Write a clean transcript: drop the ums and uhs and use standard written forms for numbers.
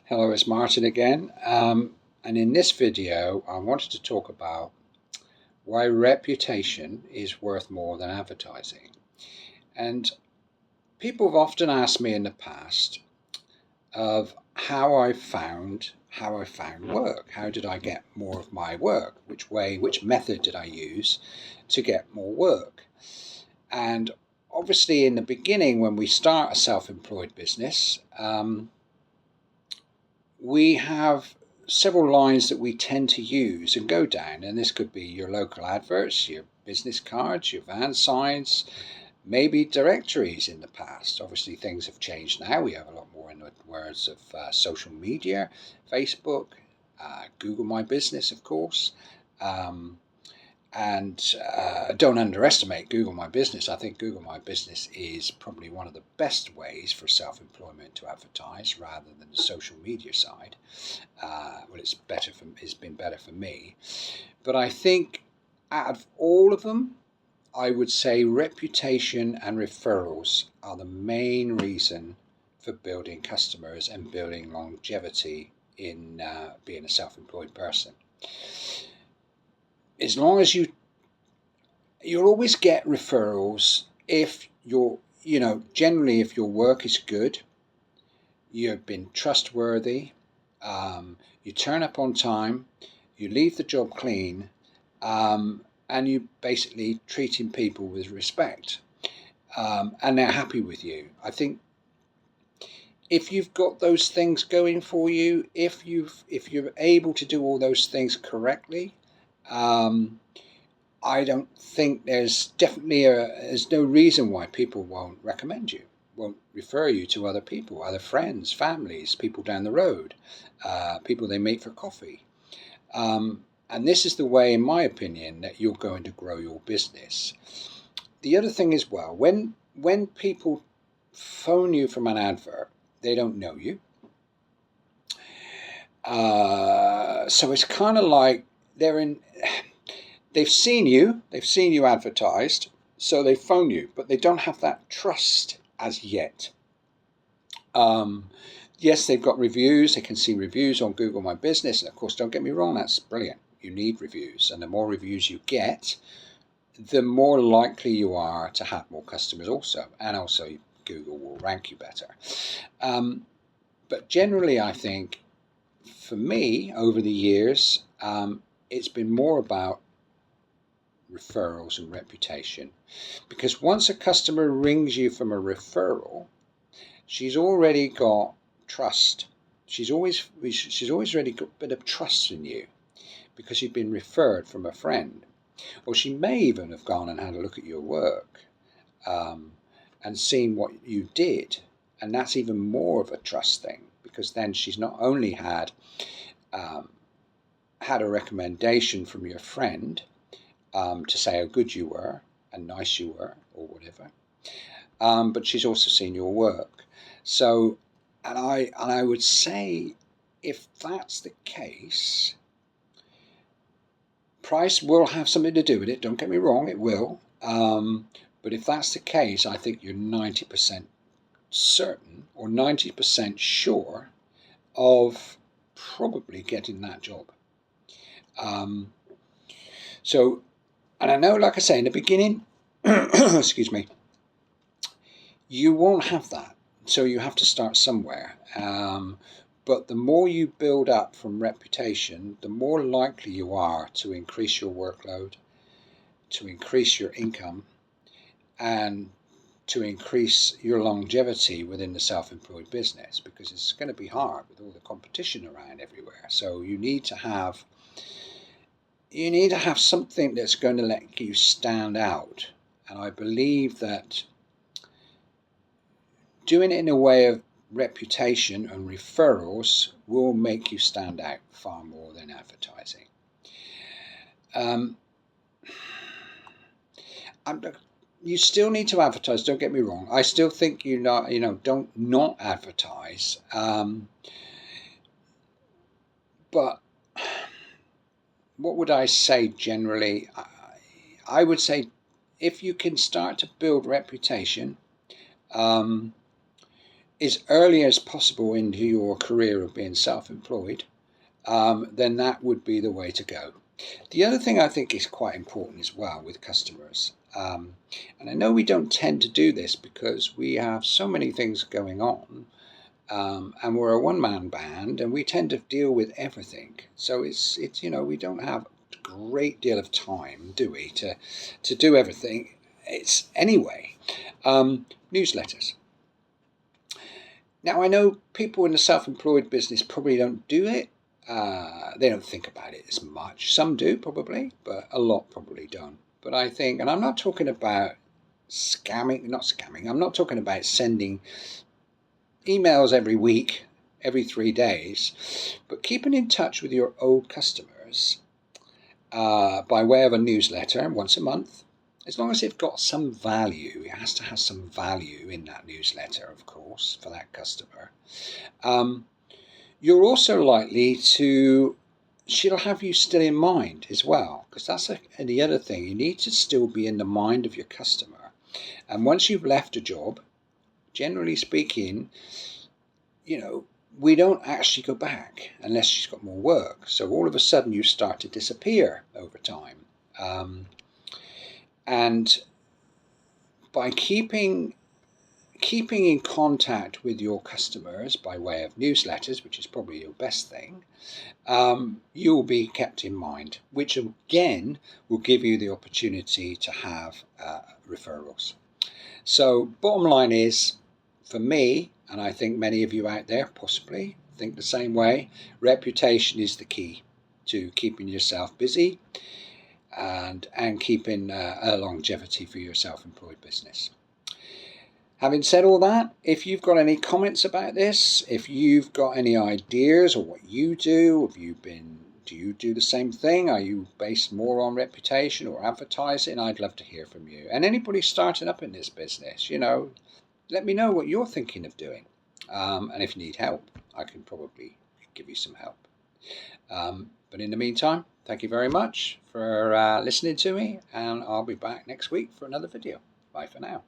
Hello, it's Martin again. And in this video, I wanted to talk about why reputation is worth more than advertising. And people have often asked me in the past of how I found work. How did I get more of my work? Which method did I use to get more work? And obviously, in the beginning, when we start a self-employed business, we have several lines that we tend to use and go down, and this could be your local adverts, your business cards, your van signs, maybe directories in the past. Obviously, things have changed now. We have a lot more in the words of social media, Facebook, Google My Business, of course. Um, and don't underestimate Google My Business. I think Google My Business is probably one of the best ways for self-employment to advertise rather than the social media side. It's been better for me. But I think out of all of them, I would say reputation and referrals are the main reason for building customers and building longevity in being a self-employed person. As long as you'll always get referrals if generally if your work is good, you've been trustworthy, you turn up on time, you leave the job clean, and you basically treating people with respect, and they're happy with you. I think if you've got those things going for you, if you're able to do all those things correctly, I don't think there's no reason why people won't recommend you, won't refer you to other people, other friends, families, people down the road, people they meet for coffee. And this is the way, in my opinion, that you're going to grow your business. The other thing as well, when people phone you from an advert, they don't know you. So it's kind of like they've seen you advertised, so they phone you, but they don't have that trust as yet. Yes, they've got reviews. They can see reviews on Google My Business. And of course, don't get me wrong, that's brilliant. You need reviews. And the more reviews you get, the more likely you are to have more customers also. And also, Google will rank you better. But generally, I think, for me, over the years, it's been more about referrals and reputation, because once a customer rings you from a referral, she's already got trust. She's always already got a bit of trust in you because you've been referred from a friend, or she may even have gone and had a look at your work, and seen what you did, and that's even more of a trust thing, because then she's not only had a recommendation from your friend, to say how good you were and nice you were or whatever, but she's also seen your work. So, and I would say, if that's the case, price will have something to do with it. Don't get me wrong, it will. But if that's the case, I think you're 90% certain or 90% sure of probably getting that job. So, and I know, like I say in the beginning, excuse me, you won't have that. So you have to start somewhere. But the more you build up from reputation, the more likely you are to increase your workload, to increase your income, and to increase your longevity within the self-employed business, because it's going to be hard with all the competition around everywhere. So you need to have something that's going to let you stand out. And I believe that doing it in a way of reputation and referrals will make you stand out far more than advertising. You still need to advertise. Don't get me wrong. I still think don't not advertise. But what would I say generally? I would say, if you can start to build reputation, as early as possible into your career of being self-employed, then that would be the way to go. The other thing I think is quite important as well with customers, and I know we don't tend to do this because we have so many things going on, and we're a one-man band, and we tend to deal with everything. So it's we don't have a great deal of time, do we, to do everything. It's anyway, newsletters. Now I know people in the self-employed business probably don't do it. They don't think about it as much. Some do probably, but a lot probably don't. But I think, and I'm not talking about not scamming. I'm not talking about sending emails every week, every 3 days, but keeping in touch with your old customers by way of a newsletter once a month. As long as it's got some value, it has to have some value in that newsletter, of course, for that customer. You're also likely to, she'll have you still in mind as well, because that's the other thing. You need to still be in the mind of your customer. And once you've left a job, generally speaking, we don't actually go back unless she's got more work. So all of a sudden you start to disappear over time. And by keeping in contact with your customers by way of newsletters, which is probably your best thing, you'll be kept in mind, which again will give you the opportunity to have referrals. So bottom line is, for me, and I think many of you out there possibly think the same way, reputation is the key to keeping yourself busy and keeping a longevity for your self-employed business. Having said all that, if you've got any comments about this, if you've got any ideas or what you do, do you do the same thing? Are you based more on reputation or advertising? I'd love to hear from you. And anybody starting up in this business, let me know what you're thinking of doing. And if you need help, I can probably give you some help. But in the meantime, thank you very much for listening to me, and I'll be back next week for another video. Bye for now.